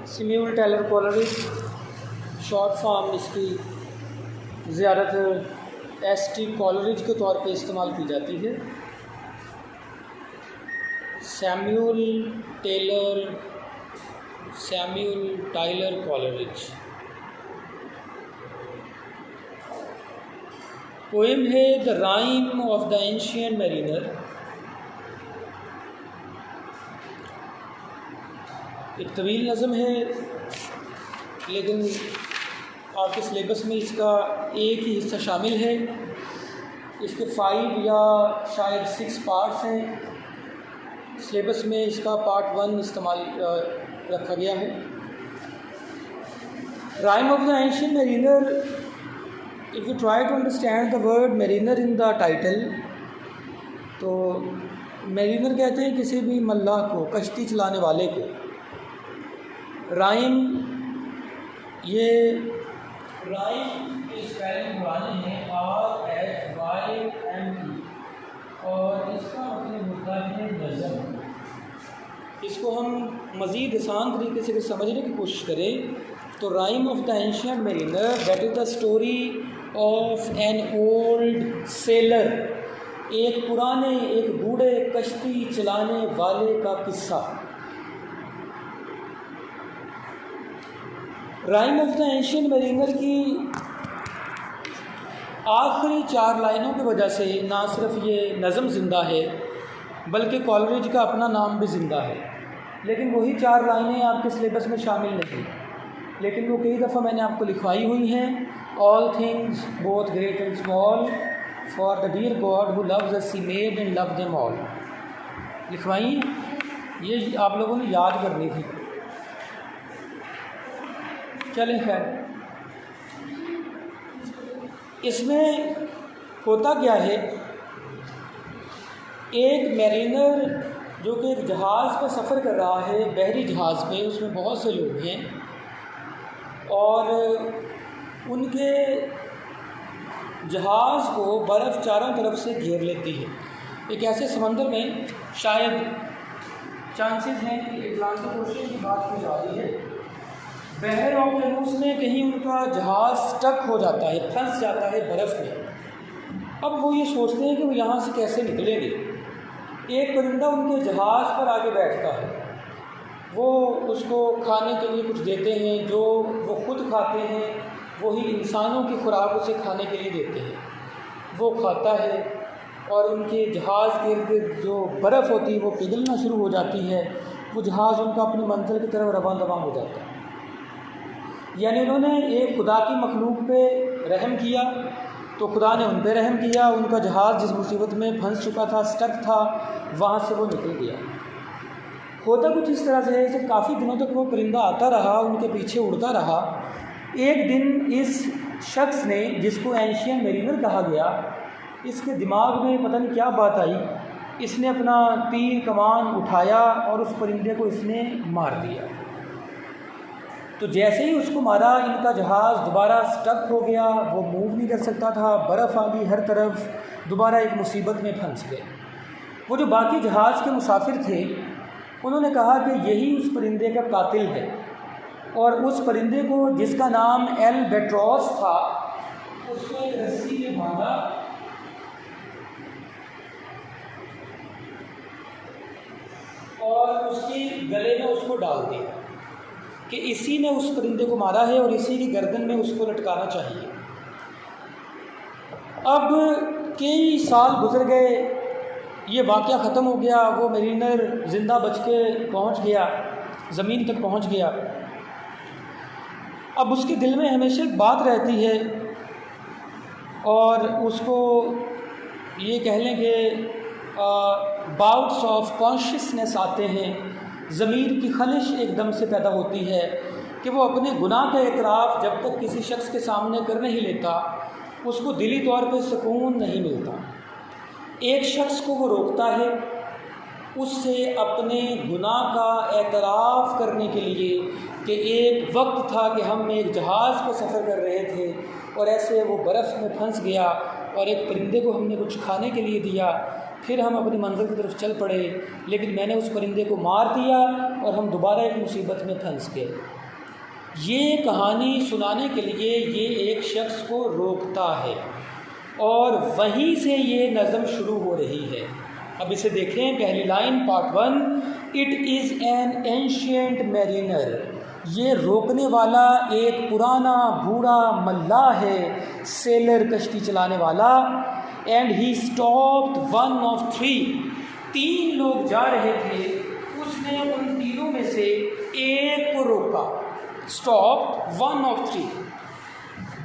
Samuel Taylor Coleridge, short form इसकी ज़्यादातर ST Coleridge के तौर पे इस्तेमाल की जाती है। Samuel Taylor Coleridge. पोएम है the rime of the ancient mariner. एक तवील नज़म है, लेकिन आपके सिलेबस में इसका एक ही हिस्सा शामिल है। इसके 5 या शायद 6 पार्ट्स हैं। सिलेबस में इसका पार्ट 1 इस्तेमाल रखा गया है। Rime of the ancient mariner, if you try to understand the word mariner in the title, तो मैरिनर कहते हैं किसी भी मल्लाह को, कश्ती चलाने वाले को। राइम, ये राइम के स्पेलिंग पुराने हैं RHYME, और इसका मतलब होता है नज़म। इसको हम मज़ीद आसान तरीके से समझने की कोशिश करें तो rhyme of the ancient mariner, that is the story of an old seller, एक पुराने, एक बूढ़े कश्ती चलाने वाले का किस्सा। Rhyme of the ancient mariner की आखिरी 4 लाइनों की वजह से ना सिर्फ ये नज़म ज़िंदा है, बल्कि कॉलरिज का अपना नाम भी ज़िंदा है। लेकिन वही 4 लाइनें आपके सिलेबस में शामिल नहीं, लेकिन वो कई दफ़ा मैंने आपको लिखवाई हुई हैं। All things both great and small, for the dear God who loves us he made and love them all, लिखवाई। ये आप लोगों ने याद करनी थी। चलें, खैर, इसमें होता क्या है, एक मैरिनर जो कि एक जहाज़ पर सफ़र कर रहा है, बहरी जहाज़ पे, उसमें बहुत से लोग हैं और उनके जहाज़ को बर्फ़ चारों तरफ से घेर लेती है। एक ऐसे समंदर में शायद चांसेस हैं कि अटलांटिक ओशन की बात की जा रही है, बहर ऑकेनूस में कहीं उनका जहाज़ स्टक हो जाता है, फंस जाता है बर्फ़ में। अब वो ये सोचते हैं कि वो यहाँ से कैसे निकलेंगे। एक परिंदा उनके जहाज़ पर आके बैठता है, वो उसको खाने के लिए कुछ देते हैं, जो वो ख़ुद खाते हैं वही इंसानों की खुराक उसे खाने के लिए देते हैं। वो खाता है और उनके जहाज़ के इर्द जो बर्फ़ होती है वो पिघलना शुरू हो जाती है। वो जहाज़ उनका अपनी मंजिल की तरफ रवां दवां हो जाता है। यानी उन्होंने एक खुदा की मखलूक पे रहम किया तो खुदा ने उन पे रहम किया। उनका जहाज़ जिस मुसीबत में फंस चुका था, स्टक था, वहाँ से वो निकल गया। होता कुछ इस तरह से है कि काफ़ी दिनों तक वो परिंदा आता रहा, उनके पीछे उड़ता रहा। एक दिन इस शख्स ने, जिसको एंशिएंट मैरिनर कहा गया, इसके दिमाग में पता नहीं क्या बात आई, इसने अपना तीर कमान उठाया और उस परिंदे को इसने मार दिया। तो जैसे ही उसको मारा, इनका जहाज़ दोबारा स्टक हो गया, वो मूव नहीं कर सकता था, बर्फ़ आ गई हर तरफ, दोबारा एक मुसीबत में फंस गए। वो जो बाकी जहाज़ के मुसाफिर थे, उन्होंने कहा कि यही उस परिंदे का कातिल है, और उस परिंदे को, जिसका नाम एल्बेट्रॉस था, उसको एक रस्सी में बांधा और उसके गले में उसको डाल दिया कि इसी ने उस परिंदे को मारा है और इसी की गर्दन में उसको लटकाना चाहिए। अब कई साल गुजर गए, ये वाक़या ख़त्म हो गया, वो मैरिनर ज़िंदा बच के पहुँच गया, ज़मीन तक पहुँच गया। अब उसके दिल में हमेशा एक बात रहती है और उसको ये कह लें कि बाउट्स ऑफ कॉन्शियसनेस आते हैं, ज़मीर की खलिश एकदम से पैदा होती है कि वो अपने गुनाह का एतराफ़ जब तक किसी शख्स के सामने कर नहीं लेता, उसको दिली तौर पे सुकून नहीं मिलता। एक शख्स को वो रोकता है उससे अपने गुनाह का एतराफ़ करने के लिए कि एक वक्त था कि हम एक जहाज़ पर सफ़र कर रहे थे और ऐसे वो बर्फ़ में फंस गया और एक परिंदे को हमने कुछ खाने के लिए दिया, फिर हम अपनी मंजिल की तरफ चल पड़े, लेकिन मैंने उस परिंदे को मार दिया और हम दोबारा एक मुसीबत में फंस गए। ये कहानी सुनाने के लिए ये एक शख्स को रोकता है और वहीं से ये नज़म शुरू हो रही है। अब इसे देखें, पहली line part 1, it is an ancient mariner. ये रोकने वाला एक पुराना बूढ़ा मल्लाह है, सेलर कश्ती चलाने वाला। And he stopped one of 3 लोग जा रहे थे, उसने उन तीनों में से एक को रोका। Stopped one of 3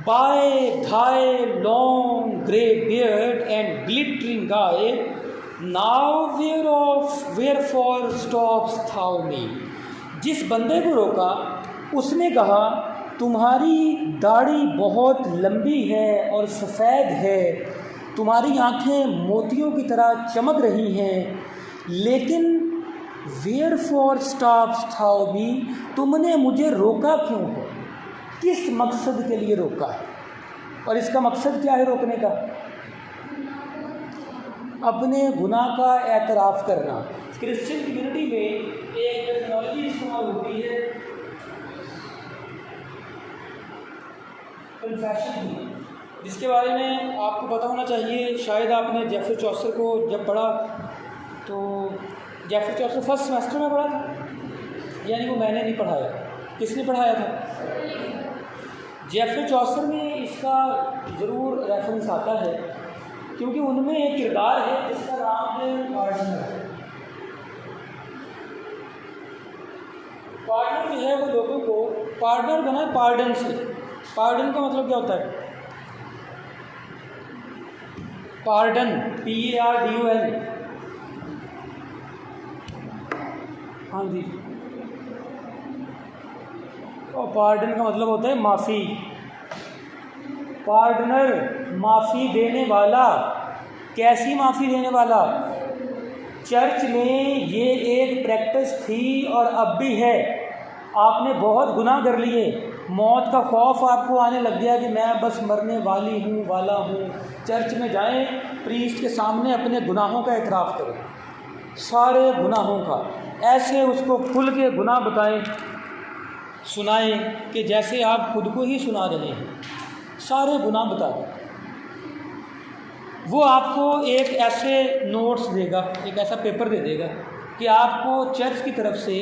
by thy long grey beard and glittering eye, now wherefore stops thou me. जिस बंदे को रोका उसने कहा, तुम्हारी दाढ़ी बहुत लंबी है और सफ़ेद है, तुम्हारी आँखें मोतियों की तरह चमक रही हैं, लेकिन वेयर फॉर स्टॉप्स थाउ मी, तुमने मुझे रोका क्यों है? किस मकसद के लिए रोका है? और इसका मकसद क्या है रोकने का? अपने गुनाह का एतराफ़ करना। क्रिश्चियन कम्युनिटी में एक टेक्नोलॉजी इस्तेमाल होती है कन्फेशन की, जिसके बारे में आपको पता होना चाहिए। शायद आपने जेफरी चौसर को जब पढ़ा तो जेफरी चौसर फर्स्ट सेमेस्टर में पढ़ा था, यानी वो मैंने नहीं पढ़ाया। किसने पढ़ाया था? जेफरी चौसर में इसका ज़रूर रेफरेंस आता है, क्योंकि उनमें एक किरदार है जिसका नाम है पार्डनर। पार्डनर जो है वो लोगों को पार्डनर बना है पार्डन से। पार्डन का मतलब क्या होता है? Pardon, PARDON। हाँ जी, और पार्डन का मतलब होता है माफ़ी। पार्डनर, माफ़ी देने वाला। कैसी माफ़ी देने वाला? चर्च में ये एक प्रैक्टिस थी और अब भी है। आपने बहुत गुनाह कर लिए, मौत का खौफ आपको आने लग गया कि मैं बस मरने वाला हूँ। चर्च में जाएं, प्रीस्ट के सामने अपने गुनाहों का एतराफ़ करें, सारे गुनाहों का, ऐसे उसको खुल के गुनाह बताएं, सुनाएं कि जैसे आप खुद को ही सुना रहे हैं, सारे गुनाह बता दें। वो आपको एक ऐसे नोट्स देगा, एक ऐसा पेपर दे देगा कि आपको चर्च की तरफ से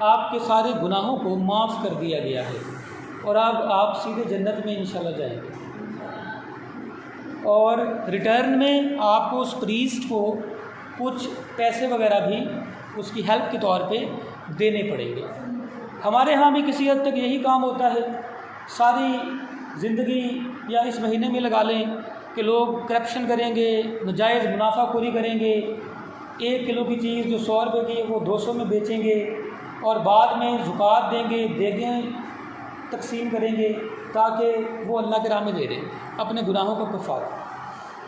आपके सारे गुनाहों को माफ़ कर दिया गया है और आप सीधे जन्नत में इंशाल्लाह जाएंगे। और रिटर्न में आपको उस प्रीस्ट को कुछ पैसे वगैरह भी उसकी हेल्प के तौर पे देने पड़ेंगे। हमारे यहाँ भी किसी हद तक यही काम होता है। सारी ज़िंदगी या इस महीने में लगा लें कि लोग करप्शन करेंगे, नाजायज़ मुनाफाखोरी करेंगे, 1 किलो की चीज़ जो 100 रुपये की है वो 200 में बेचेंगे और बाद में ज़ुकात देंगे, देगें तकसीम करेंगे ताकि वो अल्लाह के राह में दे दें अपने गुनाहों का कफ़ारा।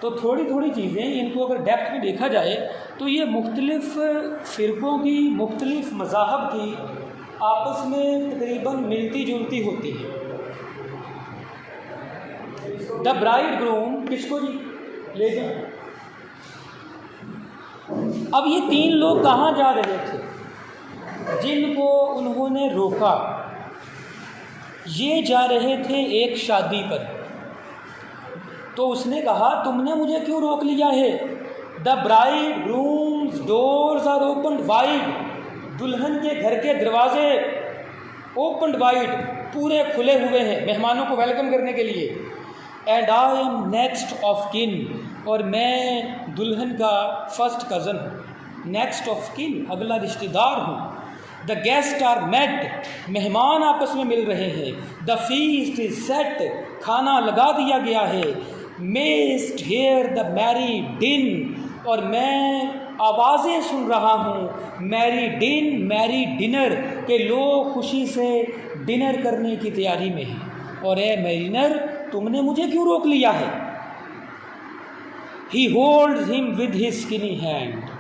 तो थोड़ी थोड़ी चीज़ें, इनको अगर डेप्थ में देखा जाए तो ये मुख्तलिफ़ फ़िरक़ों की, मुख्तलिफ़ मज़ाहब की आपस में तकरीबन मिलती जुलती होती है। द ब्राइड ग्रूम किसको जी ले जाए? अब ये 3 लोग कहाँ जा रहे थे जिनको उन्होंने रोका? ये जा रहे थे एक शादी पर। तो उसने कहा, तुमने मुझे क्यों रोक लिया है? The bridegroom's doors are opened wide. दुल्हन के घर के दरवाजे ओपन्ड वाइड, पूरे खुले हुए हैं मेहमानों को वेलकम करने के लिए। And I am next of kin, और मैं दुल्हन का फर्स्ट कज़न हूँ। नेक्स्ट ऑफ किन, अगला रिश्तेदार हूँ। द गेस्ट आर मेट, मेहमान आपस में मिल रहे हैं। द फीस्ट इज सेट, खाना लगा दिया गया है। मेस्ट हेयर द मैरी डिन, और मैं आवाज़ें सुन रहा हूँ मैरी डिन, मैरी डिनर, के लोग खुशी से डिनर करने की तैयारी में हैं। और ए मैरिनर, तुमने मुझे क्यों रोक लिया है? ही holds him with his skinny hand.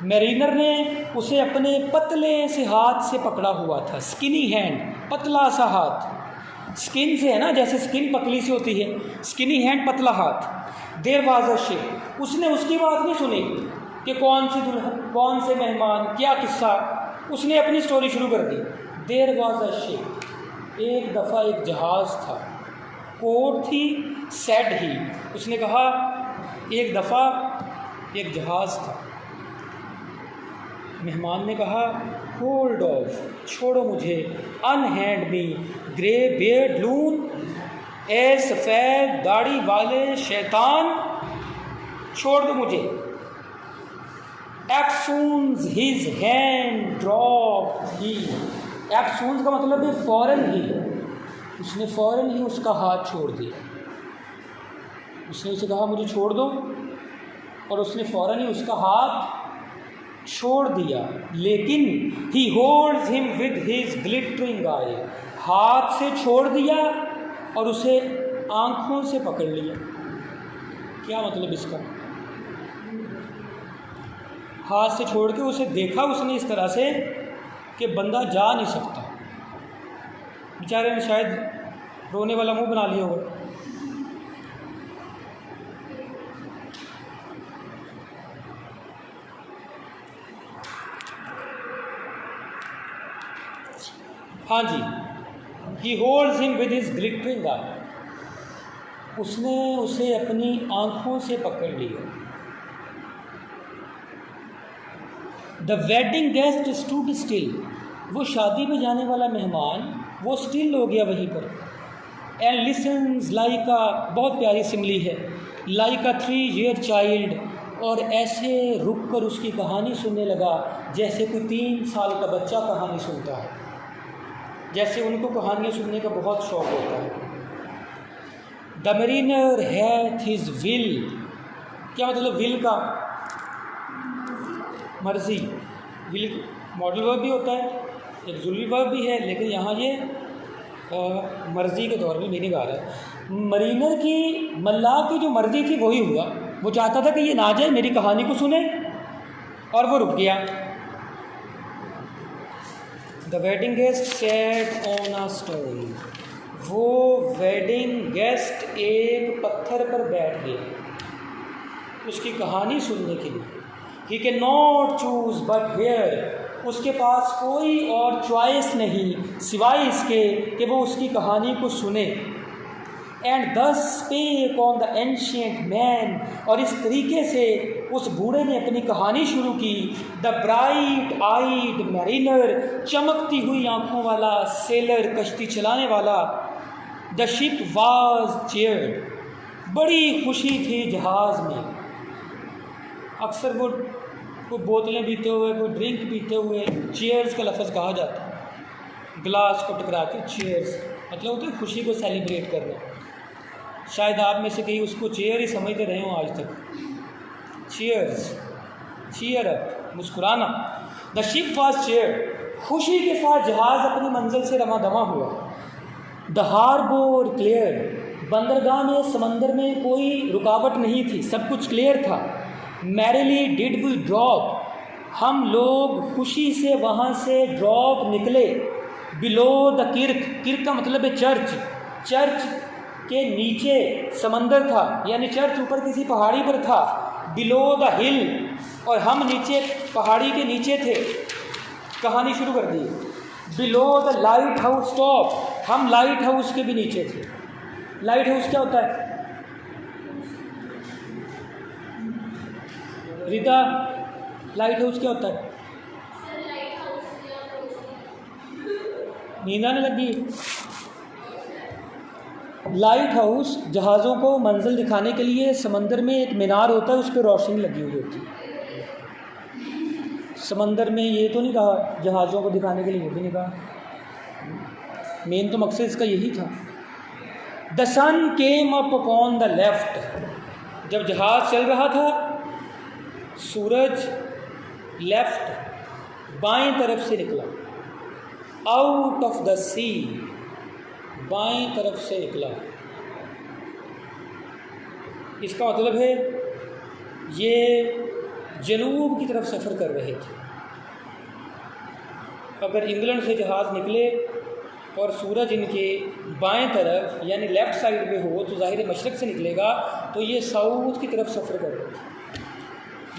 Mariner ने उसे अपने पतले से हाथ से पकड़ा हुआ था। स्किनी हैंड, पतला सा हाथ। स्किन से है ना, जैसे स्किन पतली सी होती है, स्किनी हैंड पतला हाथ। देयर वाज अ शिप, उसने उसकी बात नहीं सुनी कि कौन सी दुल्हन, कौन से मेहमान, क्या किस्सा, उसने अपनी स्टोरी शुरू कर दी। देयर वाज अ शिप, एक दफ़ा एक जहाज़ था। कोड थी, सेड ही, उसने कहा एक दफ़ा एक जहाज़ था। मेहमान ने कहा होल्ड ऑफ, छोड़ो मुझे, अनहैंड मी ग्रे बियर्ड लून, ए सफ़ेद दाढ़ी वाले शैतान, छोड़ दो मुझे। एक्सून्स हिज हैंड ड्रॉप ही, एक्सून्स का मतलब है फ़ौरन ही, उसने फ़ौरन ही उसका हाथ छोड़ दिया। उसने उसे कहा मुझे छोड़ दो, और उसने फ़ौरन ही उसका हाथ छोड़ दिया। लेकिन he holds him with his glittering eye, हाथ से छोड़ दिया और उसे आँखों से पकड़ लिया। क्या मतलब इसका? हाथ से छोड़ के उसे देखा उसने इस तरह से कि बंदा जा नहीं सकता। बेचारे ने शायद रोने वाला मुंह बना लिया होगा। हाँ जी, he holds him with his glittering eye, उसने उसे अपनी आँखों से पकड़ लिया। The wedding guest stood still, वो शादी में जाने वाला मेहमान वो स्टिल हो गया वहीं पर। एंड लिसन्स लाइक अ, बहुत प्यारी सिमली है, लाइक अ 3 year चाइल्ड, और ऐसे रुक कर उसकी कहानी सुनने लगा जैसे कोई 3 साल का बच्चा कहानी सुनता है, जैसे उनको कहानियाँ सुनने का बहुत शौक़ होता है। The Mariner hath his will, क्या मतलब विल का? मर्जी। विल मॉडल वर्ब भी होता है, एक जुली वर्ब भी है, लेकिन यहाँ ये मर्जी के तौर पे मीनिंग आ रहा है। मरीनर की, मल्लाह की जो मर्जी थी वही हुआ, वो चाहता था कि ये ना जाए, मेरी कहानी को सुने, और वो रुक गया। The wedding guest sat on a stone, वो वेडिंग गेस्ट एक पत्थर पर बैठ गया उसकी कहानी सुनने के लिए। He can not choose but here, उसके पास कोई और चॉइस नहीं सिवाय इसके कि वो उसकी कहानी को सुने। And thus spake on the ancient man, और इस तरीके से उस बूढ़े ने अपनी कहानी शुरू की। द ब्राइट आइड मैरिनर, चमकती हुई आंखों वाला सेलर, कश्ती चलाने वाला। द शिप वाज चेयर्ड, बड़ी खुशी थी जहाज़ में। अक्सर वो बोतलें पीते हुए, कोई ड्रिंक पीते हुए चेयर्स का लफ्ज़ कहा जाता है, ग्लास को टकरा के चेयर्स, मतलब होता है खुशी को सेलिब्रेट करना। शायद आप में से कई उसको चेयर ही समझते रहे हों आज तक। चेयर्स, चीयर अप, मुस्कुराना। द शिप वाज चेयर्ड, खुशी के साथ जहाज़ अपनी मंजिल से रवाना हुआ। द हार्बर क्लियर, बंदरगाह में, समंदर में कोई रुकावट नहीं थी, सब कुछ क्लियर था। मैरिली डिड वी ड्रॉप, हम लोग खुशी से वहाँ से ड्रॉप निकले। बिलो द किर्क, किर्क का मतलब है चर्च, चर्च के नीचे समंदर था, यानी चर्च ऊपर किसी पहाड़ी पर था। बिलो द हिल, और हम नीचे पहाड़ी के नीचे थे। कहानी शुरू कर दी। Below the lighthouse top, हम लाइट हाउस के भी नीचे थे। लाइट हाउस क्या होता है रीता? लाइट हाउस क्या होता है? नींद आने लगी। लाइट हाउस जहाज़ों को मंजिल दिखाने के लिए, समंदर में एक मीनार होता है, उस पर रोशनी लगी हुई होती है। समंदर में ये तो नहीं कहा जहाज़ों को दिखाने के लिए, ये भी नहीं कहा, मेन तो मकसद इसका यही था। The sun came up upon the left, जब जहाज़ चल रहा था सूरज लेफ्ट, बाएं तरफ से निकला। आउट ऑफ द सी, बाएं तरफ से निकला। इसका मतलब है ये जनूब की तरफ सफ़र कर रहे थे। अगर इंग्लैंड से जहाज़ निकले और सूरज इनके बाएं तरफ यानी लेफ़्ट साइड पे हो तो ज़ाहिर मशरक़ से निकलेगा, तो ये साउथ की तरफ सफ़र करेगा,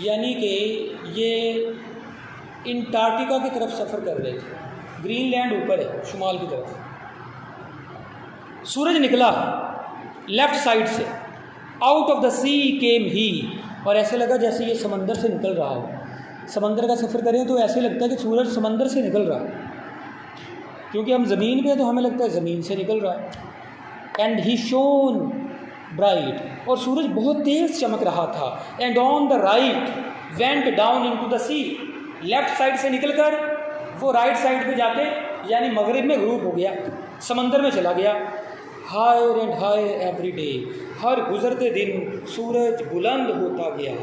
यानी कि ये अंटार्कटिका की तरफ सफ़र कर रहे थे। ग्रीनलैंड ऊपर है शुमाल की तरफ। सूरज निकला लेफ़्ट साइड से, आउट ऑफ द सी केम ही, और ऐसे लगा जैसे ये समंदर से निकल रहा हो। समंदर का सफ़र करें तो ऐसे लगता है कि सूरज समंदर से निकल रहा है, क्योंकि हम ज़मीन पे हैं तो हमें लगता है ज़मीन से निकल रहा है। एंड ही शोन ब्राइट, और सूरज बहुत तेज़ चमक रहा था। And on the right went down into the sea, left side से निकलकर वो राइट साइड पे जाके यानी मगरिब में ग्रुप हो गया, समंदर में चला गया। Higher and higher every day, हर गुज़रते दिन सूरज बुलंद होता गया।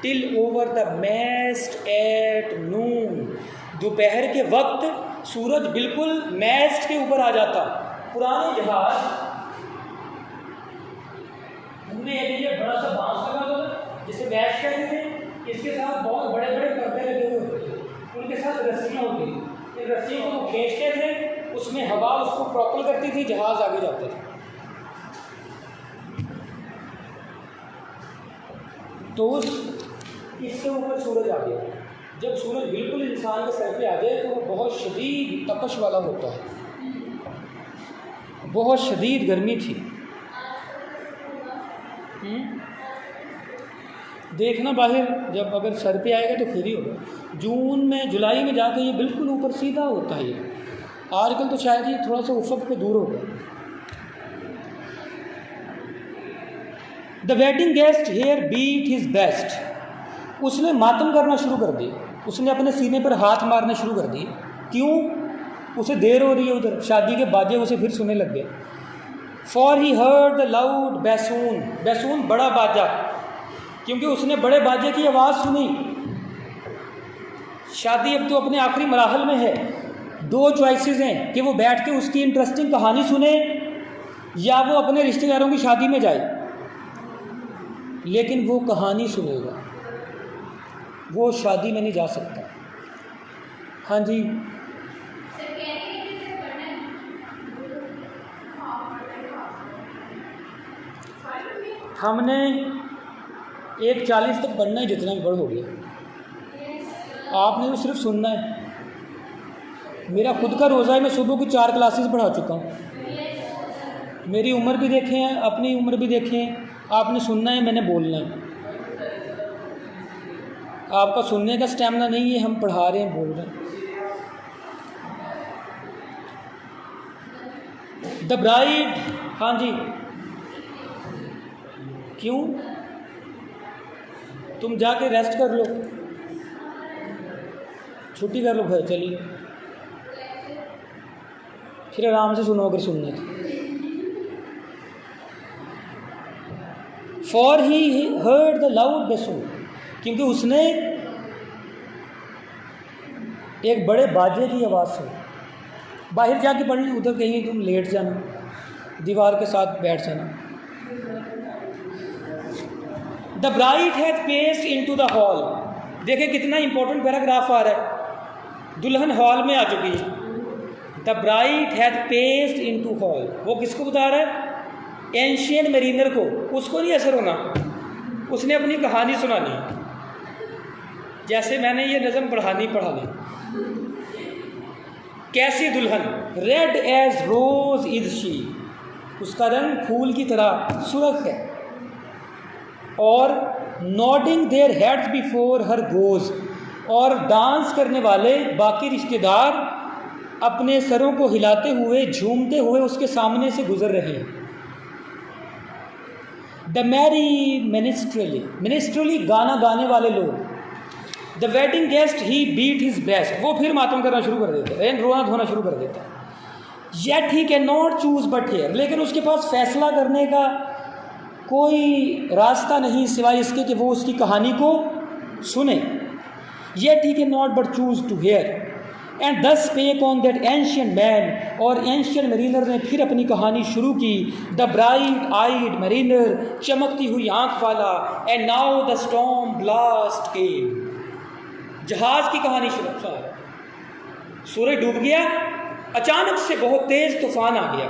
Till over the mast at noon, दोपहर के वक्त सूरज बिल्कुल मैस्ट के ऊपर आ जाता। पुराने जहाज उनमें ये बड़ा सा बांस लगा था जिसे मैस्ट कहते थे, इसके साथ बहुत बड़े बड़े पर्दे लगे हुए होते थे, उनके साथ रस्सियाँ होती थी। इन रस्सियों को वो खींचते थे, उसमें हवा उसको प्रोपल करती थी, जहाज आगे जाता था। तो इससे ऊपर सूरज आ गया। जब सूरज बिल्कुल इंसान के सर पे आ जाए तो वो बहुत शदीद तपश वाला होता है, बहुत शदीद गर्मी थी। देखना बाहर जब अगर सर पे आएगा तो फिर ही होगा। जून में जुलाई में जाके ये बिल्कुल ऊपर सीधा होता है। आजकल तो शायद ये थोड़ा सा उफक पे दूर होगा। The wedding guest here beat his best, उसने मातम करना शुरू कर दिया, उसने अपने सीने पर हाथ मारने शुरू कर दिए। क्यों? उसे देर हो रही है, उधर शादी के बाजे उसे फिर सुनने लग गए। For he heard the loud bassoon, bassoon बड़ा बाजा, क्योंकि उसने बड़े बाजे की आवाज़ सुनी। शादी अब तो अपने आखिरी मराहल में है। दो चॉइसेस हैं कि वो बैठ के उसकी इंटरेस्टिंग कहानी सुने या वो अपने रिश्तेदारों की शादी में जाए, लेकिन वो कहानी सुनेगा, वो शादी में नहीं जा सकता। हाँ जी, हमने 1:40 तक पढ़ना है, जितना भी पढ़ हो गया। आपने तो सिर्फ सुनना है। मेरा खुद का रोज़ा है, मैं सुबह की 4 क्लासेस पढ़ा चुका हूँ। मेरी उम्र भी देखें हैं, अपनी उम्र भी देखें। आपने सुनना है, मैंने बोलना है। आपका सुनने का स्टैमिना नहीं है, हम पढ़ा रहे हैं, बोल रहे हैं। द ब्राइड, हाँ जी, क्यों? तुम जाके रेस्ट कर लो, छुट्टी कर लो घर, चलिए फिर आराम से सुनो अगर सुनना है। For he heard the loud bassoon, क्योंकि उसने एक बड़े बाजे की आवाज़ सुनी। बाहर जाके पढ़ ली, उधर कहीं तुम लेट जाना, दीवार के साथ बैठ जाना। The bride has paced into the hall, देखिए कितना इंपॉर्टेंट पैराग्राफ आ रहा है। दुल्हन हॉल में आ चुकी है। The bride has paced into hall, वो किसको बता रहा है? एंशियंट मरीनर को। उसको नहीं असर होना, उसने अपनी कहानी सुनानी। जैसे मैंने ये नज़म पढ़ानी। कैसी दुल्हन? Red as rose is she, उसका रंग फूल की तरह सुर्ख है। और nodding their heads before her goes, और डांस करने वाले बाकी रिश्तेदार अपने सरों को हिलाते हुए झूमते हुए उसके सामने से गुजर रहे हैं। द मैरी मिनिस्ट्रली गाना गाने वाले लोग। The wedding guest he beat his best, वो फिर मातम करना शुरू कर देता है, रोना धोना शुरू कर देता है। Yet he can not choose but here, लेकिन उसके पास फैसला करने का कोई रास्ता नहीं सिवाय इसके कि वो उसकी कहानी को सुने। Yet he cannot but choose to hear and thus spake on that ancient man, और एंशियंट मरीनर ने फिर अपनी कहानी शुरू की। द ब्राइट आइड मरीनर, चमकती हुई आंख वाला। And now the storm blast came, जहाज की कहानी शुरू। सूरज डूब गया, अचानक से बहुत तेज तूफान आ गया।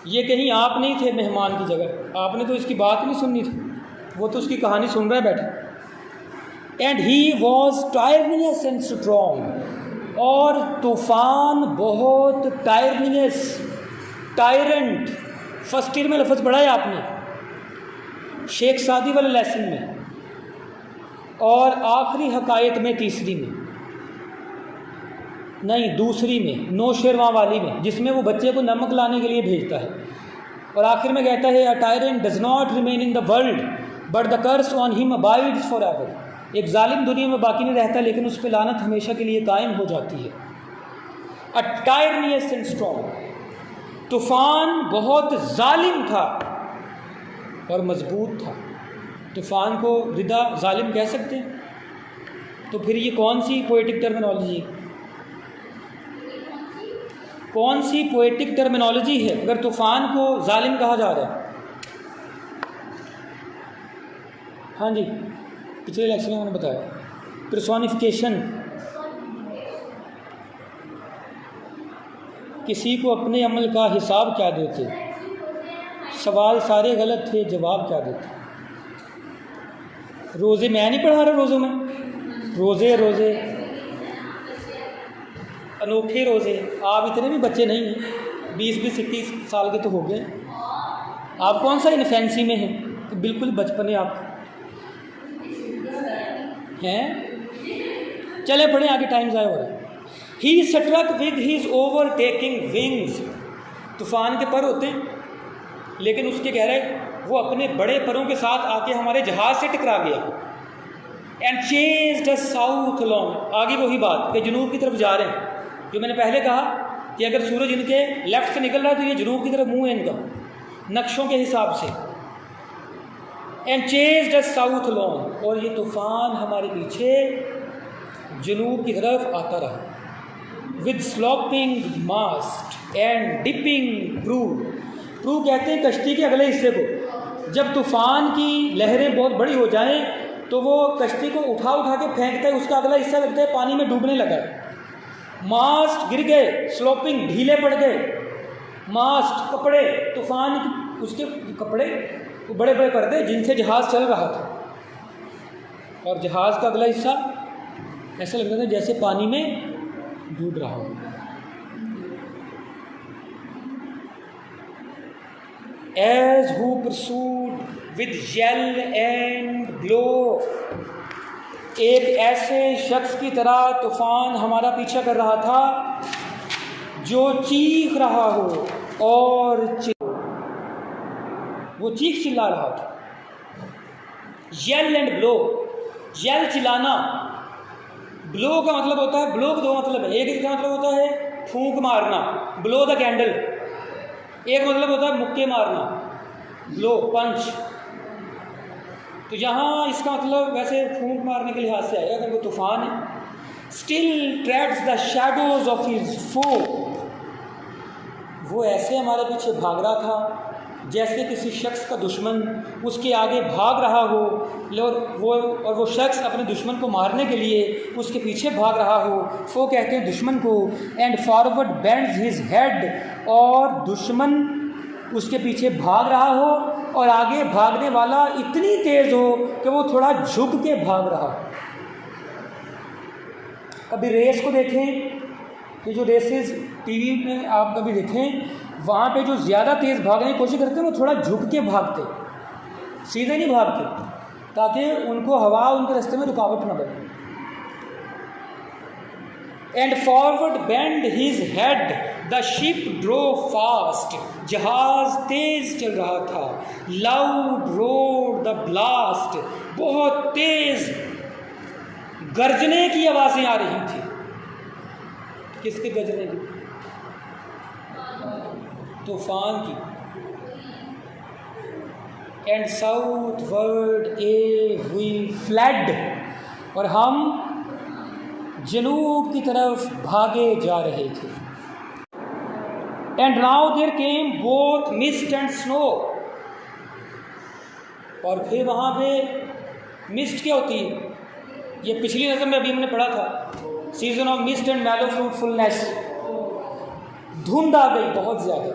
ये कहीं आप नहीं थे मेहमान की जगह, आपने तो इसकी बात नहीं सुननी थी, वो तो उसकी कहानी सुन रहा है बैठा। And he was tyrannous and strong, और तूफान बहुत टायरनियस, टायरेंट, फर्स्ट ईयर में लफ्ज़ पढ़ा है आपने शेख सादी वाले लेसन में, और आखिरी हकायत में तीसरी में, नहीं दूसरी में, नौशेरवां वाली में, जिसमें वो बच्चे को नमक लाने के लिए भेजता है और आखिर में कहता है, a tyrant does not remain in the world but the curse on him abides for ever. एक जालिम दुनिया में बाकी नहीं रहता लेकिन उस पर लानत हमेशा के लिए कायम हो जाती है। अ टायरनियस एंड स्ट्रॉन्ग, तूफान बहुत जालिम था और मजबूत था। तूफान को रिदा जालिम कह सकते हैं? तो फिर ये कौन सी पोएटिक टर्मिनोलॉजी, कौन सी पोएटिक टर्मिनोलॉजी है अगर तूफान को जालिम कहा जा रहा है? हाँ जी, पिछले लेक्चर में मैंने बताया पर्सोनिफिकेशन। किसी को अपने अमल का हिसाब क्या देते, सवाल सारे गलत थे, जवाब क्या देते? रोज़े मैं नहीं पढ़ा रहा, रोज़ों में रोज़े रोज़े अनोखे रोज़े। आप इतने भी बच्चे नहीं हैं, 20-21 साल के तो हो गए। आप कौन सा इनफेंसी में हैं? तो बिल्कुल बचपन है आप हैं। चले पढ़े आगे, टाइम ज़ाया हो रहा है। He struck with his overtaking wings, तूफान के पर होते हैं लेकिन उसके कह रहे वो अपने बड़े परों के साथ आके हमारे जहाज़ से टकरा गया। And chased us south along, आगे वही बात कि जनूब की तरफ जा रहे हैं, जो मैंने पहले कहा कि अगर सूरज इनके लेफ्ट से निकल रहा है तो ये जनूब की तरफ मुँह है इनका नक्शों के हिसाब से। And chased us south along, और ये तूफ़ान हमारे पीछे जनूब की तरफ आता रहा। With sloping mast and dipping prow, prow कहते हैं कश्ती के अगले हिस्से को। जब तूफ़ान की लहरें बहुत बड़ी हो जाएं तो वो कश्ती को उठा उठा के फेंकता है, उसका अगला हिस्सा लगता है पानी में डूबने लगा। मास्ट गिर गए, स्लोपिंग ढीले पड़ गए। मास्ट कपड़े, तूफ़ान की उसके कपड़े बड़े बड़े पर्दे जिनसे जहाज़ चल रहा था, और जहाज़ का अगला हिस्सा ऐसा लगता था जैसे पानी में डूब रहा हो। As who pursued with yell and blow, एक ऐसे शख्स की तरह तूफान हमारा पीछा कर रहा था जो चीख रहा हो, और वो चीख चिल्ला रहा था। येल एंड ब्लो, येल चिल्लाना, ब्लो का मतलब होता है, ब्लो का दो मतलब है। एक इसका मतलब होता है फूंक मारना, ब्लो द कैंडल। एक मतलब होता है मुक्के मारना, ब्लो पंच। तो यहाँ इसका मतलब वैसे फूंक मारने के लिहाज से आएगा अगर वो तूफान है। Still treads the shadows of his foe, वो ऐसे हमारे पीछे भाग रहा था जैसे किसी शख्स का दुश्मन उसके आगे भाग रहा हो, और वो शख्स अपने दुश्मन को मारने के लिए उसके पीछे भाग रहा हो। वो कहते हैं दुश्मन को। And forward bends his head, और दुश्मन उसके पीछे भाग रहा हो और आगे भागने वाला इतनी तेज़ हो कि वो थोड़ा झुक के भाग रहा। कभी रेस को देखें, ये जो रेसेस टीवी में आप कभी देखें, वहाँ पे जो ज़्यादा तेज़ भागने की कोशिश करते हैं वो थोड़ा झुक के भागते, सीधे नहीं भागते, ताकि उनको हवा उनके रास्ते में रुकावट न बने। And forward bend his head, the ship drove fast, जहाज तेज चल रहा था। लाउड रोड द ब्लास्ट, बहुत तेज गर्जने की आवाज़ें आ रही थी। किसके गर्जने की? तूफान की। And southward aye we fled, और हम जनूब की तरफ भागे जा रहे थे। And now there came both mist and snow, और फिर वहाँ पे मिस्ट क्या होती है? ये पिछली नज़म में अभी हमने पढ़ा था, season of mist and mellow fruitfulness. धुंध आ गई बहुत ज़्यादा।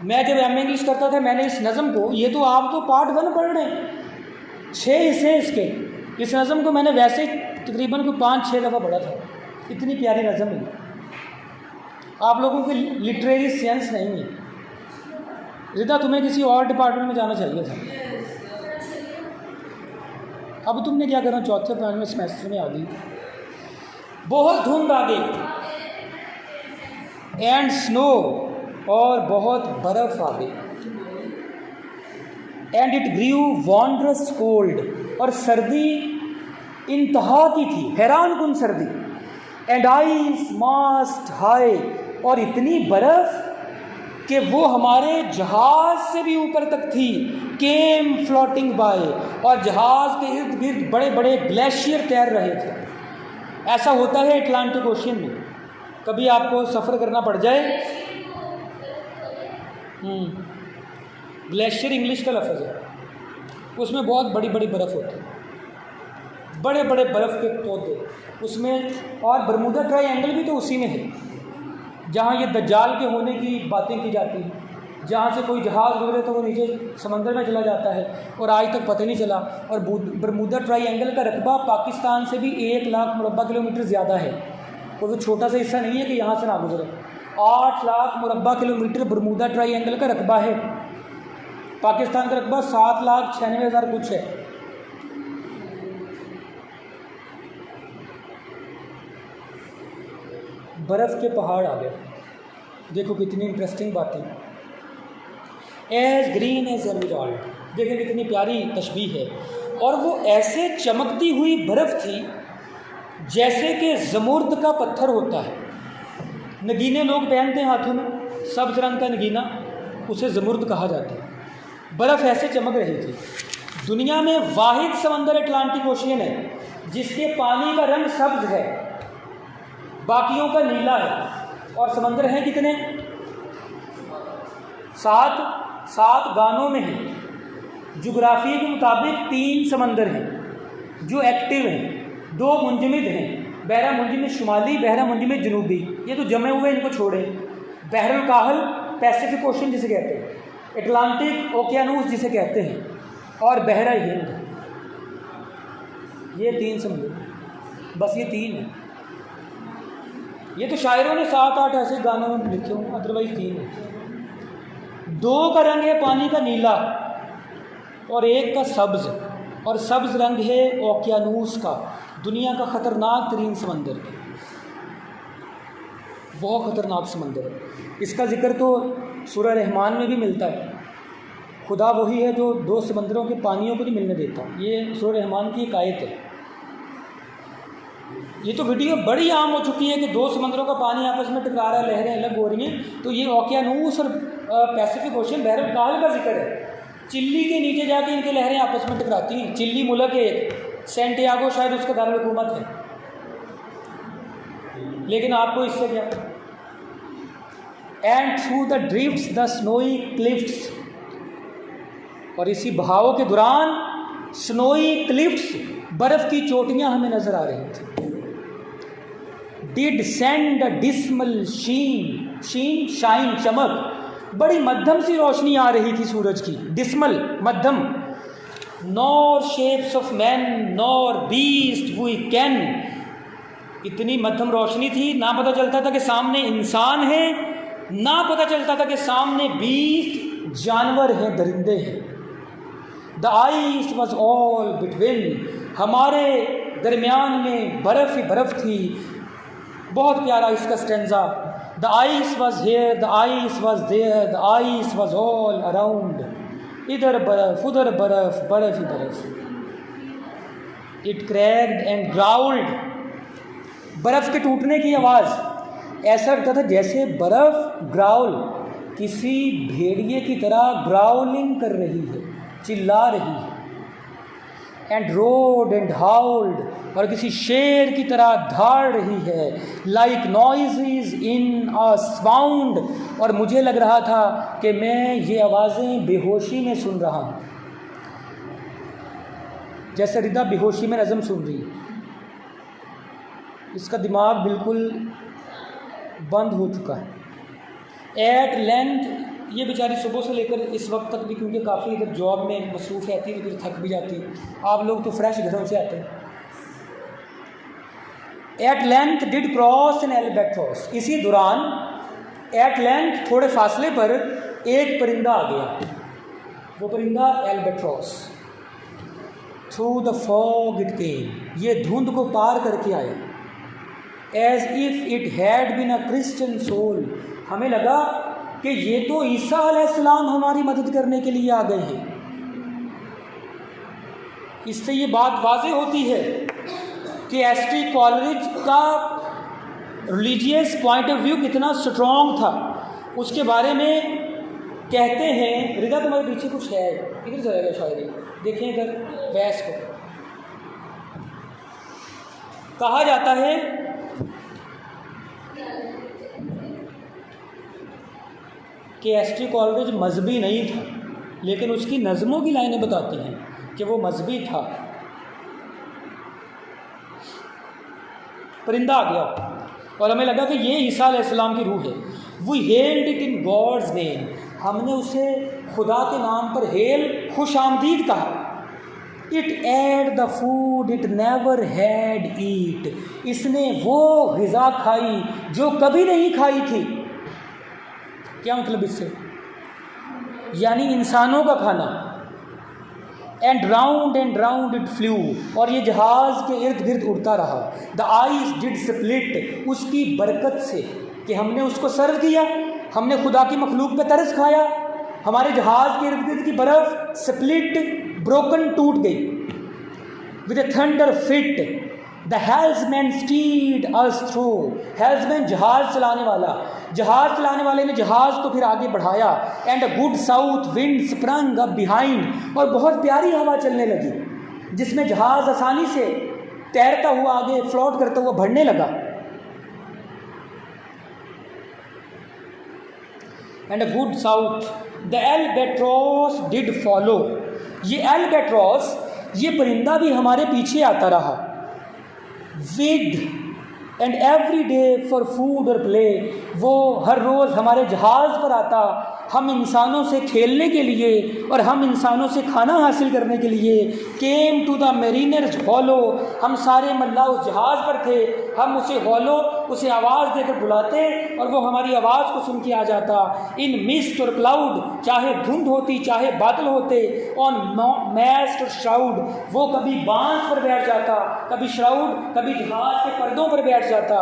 मैं जब एम इंग्लिश करता था, मैंने इस नज़म को, ये तो आप तो पार्ट 1 पढ़ रहे हैं, 6 हिस्से इसके, इस नज़म को मैंने वैसे तकरीबन को 5-6 दफ़ा पढ़ा था। इतनी प्यारी नज़म है। आप लोगों की लिटरेरी सेंस नहीं है। रिदा, तुम्हें किसी और डिपार्टमेंट में जाना चाहिए था। अब तुमने क्या करना, चौथे पाँचवें सेमेस्टर में आ गई। बहुत धुंध आ गई, एंड स्नो, और बहुत बर्फ आ गई। एंड इट ग्रीव वॉन्ड्रस कोल्ड, और सर्दी इंतहा की थी, हैरान कुन सर्दी। एंड आइस मास्ट हाई, और इतनी बर्फ कि वो हमारे जहाज़ से भी ऊपर तक थी। केम फ्लोटिंग बाय, और जहाज़ के इर्द गिर्द बड़े बड़े ग्लेशियर तैर रहे थे। ऐसा होता है अटलांटिक ओशियन में, कभी आपको सफ़र करना पड़ जाए। ग्लेशियर इंग्लिश का लफ्ज़ है, उसमें बहुत बड़ी बड़ी बर्फ़ होती है, बड़े बड़े बर्फ़ के पौधे उसमें। और बरमूदा ट्रायंगल भी तो उसी में है, जहाँ ये दज्जाल के होने की बातें की जाती हैं। जहाँ से कोई जहाज़ गुजरे तो वो नीचे समंदर में चला जाता है, और आज तक पता नहीं चला। और बरमूदा ट्रायंगल का रकबा पाकिस्तान से भी 1 लाख मुरब्बा किलोमीटर ज़्यादा है, और वो छोटा सा हिस्सा नहीं है कि यहाँ से ना गुजरे। 8 लाख मुरब्बा किलोमीटर बरमूदा ट्रायंगल का रकबा है। पाकिस्तान का रकबा 7,96,000 कुछ है। बर्फ़ के पहाड़ आ गए। देखो कितनी इंटरेस्टिंग बातें। एज ग्रीन एज एमराल्ड, देखें कितनी प्यारी तशबीह है। और वो ऐसे चमकती हुई बर्फ़ थी जैसे कि ज़मुर्द का पत्थर होता है। नगीने लोग पहनते हैं हाथों में, सब्ज़ रंग का नगीना, उसे ज़मुर्द कहा जाता है। बर्फ़ ऐसे चमक रही थी। दुनिया में वाहिद समंदर अटलांटिक ओशियन है जिसके पानी का रंग सब्ज़ है, बाकियों का नीला है। और समंदर हैं कितने? 7 गानों में हैं। जुग्राफी के मुताबिक 3 समंदर हैं जो एक्टिव हैं, 2 मुंजमद हैं, बहरा मुंजमद शुमाली, बहरा मुंजमद जनूबी। ये तो जमे हुए, इनको छोड़े। बहरुल काहल पैसिफिक ओशन जिसे कहते हैं, अटलांटिक ओकियानूस जिसे कहते हैं, और बहरा हिंद। ये 3 समुद्र, बस ये 3 हैं। ये तो शायरों ने 7-8 ऐसे गानों में लिखे हों, अदरवाइज 3 है। 2 का रंग है पानी का नीला और 1 का सब्ज़, और सब्ज़ रंग है ओकियानूस का, दुनिया का ख़तरनाक तरीन समंदर, बहुत ख़तरनाक समंदर है। इसका जिक्र तो सूरह रहमान में भी मिलता है। खुदा वही है जो 2 समंदरों के पानियों को नहीं मिलने देता। ये सूरह रहमान की एक आयत है। ये तो वीडियो बड़ी आम हो चुकी है कि 2 समंदरों का पानी आपस में टकरा रहा है, लहरें अलग हो रही हैं। तो ये ओकियानूस और पैसिफिक ओशन, बहरुल काहल का जिक्र है। चिल्ली के नीचे जाके इनकी लहरें आपस में टकराती हैं। चिल्ली मुल्क है, सेंटियागो शायद उसका दारुल हुकूमत है, लेकिन आपको इससे क्या। And through the drifts the snowy clifts, और इसी बहाव के दौरान स्नोई क्लिफ्ट्स, बर्फ़ की चोटियां हमें नज़र आ रही थी। Did send a dismal sheen, sheen shine चमक, बड़ी मध्यम सी रोशनी आ रही थी सूरज की, डिस्मल मध्यम। Nor shapes of man nor beast we ken, इतनी मध्यम रोशनी थी, ना पता चलता था कि सामने इंसान है, ना पता चलता था कि सामने बीस्ट जानवर हैं, दरिंदे हैं। The ice was all between, हमारे दरमियान में बर्फ़ ही बर्फ़ थी। बहुत प्यारा इसका stanza. The ice was here, the ice was there, the ice was all around, इधर बर्फ़ उधर बर्फ़, बर्फ़ ही बर्फ़। इट क्रैक्ड एंड ग्राउल्ड, बर्फ़ के टूटने की आवाज़, ऐसा लगता था जैसे बर्फ़ ग्राउल, किसी भेड़िए की तरह ग्राउलिंग कर रही है, चिल्ला रही है। एंड रोड एंड हाउल्ड, और किसी शेर की तरह धाड़ रही है। Like noise in a sound, और मुझे लग रहा था कि मैं ये आवाज़ें बेहोशी में सुन रहा हूँ। जैसे रिदा बेहोशी में नज़म सुन रही है, इसका दिमाग बिल्कुल बंद हो चुका है। एट लेंथ, ये बेचारी सुबह से लेकर इस वक्त तक भी, क्योंकि काफ़ी इधर जॉब में मसरूफ़ रहती है तो फिर थक भी जाती है। आप लोग तो फ्रेश घरों से आते हैं। At length did cross an albatross, इसी दौरान एट लेंथ थोड़े फासले पर एक परिंदा आ गया, वो परिंदा albatross. Through the fog it came, ये धुंध को पार करके आया। As if it had been a Christian soul, हमें लगा कि ये तो ईसा अलैहिस्सलाम हमारी मदद करने के लिए आ गए हैं। इससे ये बात वाज़ेह होती है कि एसटी कॉलेज का रिलीजियस पॉइंट ऑफ व्यू कितना स्ट्रॉन्ग था। उसके बारे में कहते हैं, रिदा तुम्हारे पीछे कुछ है, इधर जाएगा शायद, देखें इधर वैस को। कहा जाता है कि एसटी कॉलेज मजहबी नहीं था, लेकिन उसकी नज़मों की लाइनें बताती हैं कि वो मजहबी था। परिंदा आ गया और हमें लगा कि ये ईसा अलैहिस्सलाम की रूह है। We hailed it in God's name, हमने उसे खुदा के नाम पर हेल, खुश आमदीद कहा। It ate the food it never had eat, इसने वो ग़िज़ा खाई जो कभी नहीं खाई थी। क्या मतलब इससे? यानी इंसानों का खाना। एंड राउंड इट फ्लू, और ये जहाज़ के इर्द गिर्द उड़ता रहा। द आइज डिड स्प्लिट, उसकी बरकत से कि हमने उसको सर्व किया, हमने खुदा की मखलूक पे तरस खाया, हमारे जहाज़ के इर्द गिर्द की बर्फ़ स्प्लिट, ब्रोकन, टूट गई। With a thunder fit the helmsman steered us through, helmsman जहाज़ चलाने वाला, जहाज़ चलाने वाले ने जहाज़ को फिर आगे बढ़ाया। And a good south wind sprung up behind, और बहुत प्यारी हवा चलने लगी जिसमें जहाज़ आसानी से तैरता हुआ आगे फ्लोट करता हुआ बढ़ने लगा। And a good south the albatross did follow, ये एल्बेट्रॉस, ये परिंदा भी हमारे पीछे आता रहा। With and every day for food और प्ले, वो हर रोज़ हमारे जहाज़ पर आता, हम इंसानों से खेलने के लिए और हम इंसानों से खाना हासिल करने के लिए। केम टू द मेरीनर्स हॉलो, हम सारे मल्लाह उस जहाज़ पर थे, हम उसे हॉलो, उसे आवाज़ देकर बुलाते और वो हमारी आवाज़ को सुन के आ जाता। इन मिस्ट और क्लाउड, चाहे धुंध होती चाहे बादल होते, ऑन मैस्ट और श्राउड, वो कभी बांस पर बैठ जाता, कभी श्राउड, कभी जहाज़ के पर्दों पर बैठ जाता।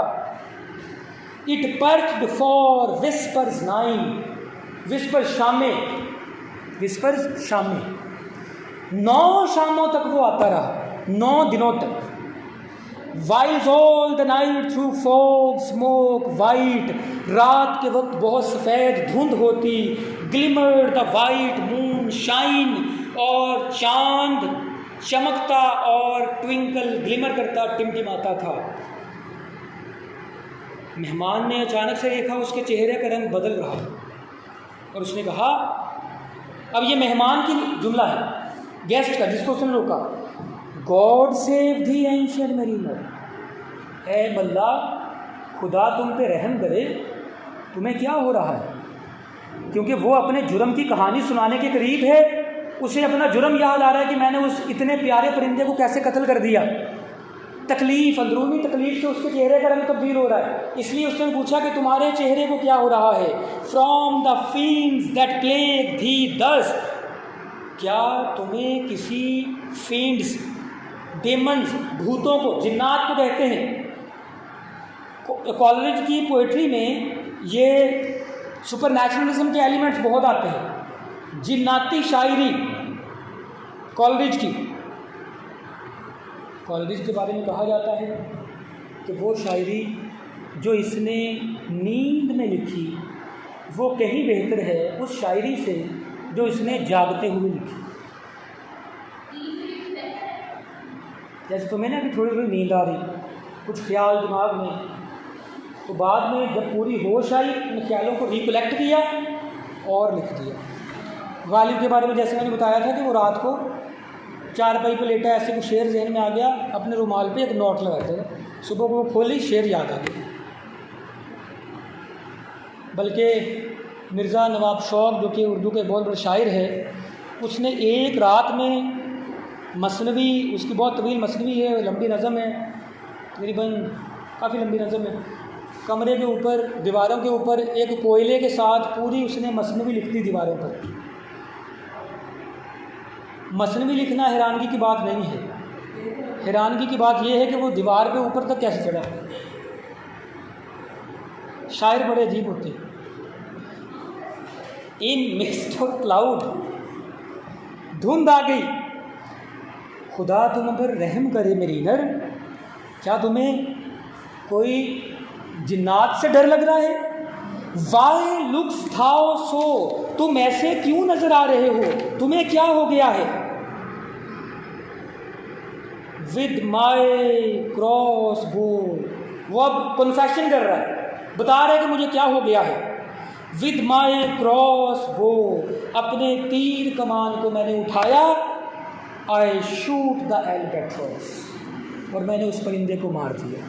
It perched for vespers nine, vesper शामें, विस्पर्स शामें, 9 शामों तक वो आता रहा, 9 दिनों तक। Whiles all the night through fog smoke white, रात के वक्त बहुत सफ़ेद धुंध होती। Glimmer the white moonshine, और चांद चमकता और ट्विंकल ग्लिमर करता, टिमटिमाता था। मेहमान ने अचानक से देखा उसके चेहरे का रंग बदल रहा और उसने कहा, अब ये मेहमान की जुमला है, गेस्ट का, जिसको उसने रोका, गॉड सेव दी एंशिएंट मरीनर, ए मल्ला खुदा तुम पे रहम करे, तुम्हें क्या हो रहा है? क्योंकि वो अपने जुर्म की कहानी सुनाने के करीब है, उसे अपना जुर्म याद आ रहा है कि मैंने उस इतने प्यारे परिंदे को कैसे कत्ल कर दिया। तकलीफ़, अंदरूनी तकलीफ़ से उसके चेहरे का रंग तब्दील हो रहा है। इसलिए उसने पूछा कि तुम्हारे चेहरे को क्या हो रहा है? फ्रॉम द फीन्ड्स दैट प्लेग दी दस, क्या तुम्हें किसी फीन्ड्स, डेमन्स, भूतों को, जिन्नात को कहते हैं। कॉलेज की पोइट्री में ये सुपर नेचुरलिज्म के एलिमेंट्स बहुत आते हैं। जिन्नाती शायरी कॉलेज की, कॉलेज के बारे में कहा जाता है कि वो शायरी जो इसने नींद में लिखी वो कहीं बेहतर है उस शायरी से जो इसने जागते हुए लिखी। जैसे तुम्हें ना कि थोड़ी थोड़ी नींद आ रही, कुछ ख्याल दिमाग में, तो बाद में जब पूरी होश आई उन ख्यालों को रिकलेक्ट किया और लिख दिया। गालिब के बारे में जैसे मैंने बताया था कि वो रात को चारपाई पे लेटा, ऐसे कुछ शेर जहन में आ गया, अपने रुमाल पे एक नोट लगाते थे, सुबह को वो खोली, शेर याद आ गया। बल्कि मिर्ज़ा नवाब शौक़ जो कि उर्दू के बहुत बड़े शायर है, उसने एक रात में मसनवी, उसकी बहुत तवील मसनवी है, लंबी नज़म है, तकरीबन काफ़ी लंबी नज़म है, कमरे के ऊपर, दीवारों के ऊपर एक कोयले के साथ पूरी उसने मसनवी लिख दी दीवारों पर। मसनवी लिखना हैरानगी की बात नहीं है, हैरानगी की बात यह है कि वो दीवार पे ऊपर तक कैसे चढ़ा। शायर बड़े अजीब होते हैं। इन मिस्ट ऑफ क्लाउड, धुंध आ गई, खुदा तुम पर रहम करे मेरी नर, क्या तुम्हें कोई जिन्नात से डर लग रहा है? वाई लुक्स थाओ सो, तुम ऐसे क्यों नजर आ रहे हो, तुम्हें क्या हो गया है? विद माई क्रॉस बो, वो अब कन्फेशन कर रहा है, बता रहा है कि मुझे क्या हो गया है। विद माई क्रॉस बो, अपने तीर कमान को मैंने उठाया, आई शूट द एल्बेट्रॉस, और मैंने उस परिंदे को मार दिया।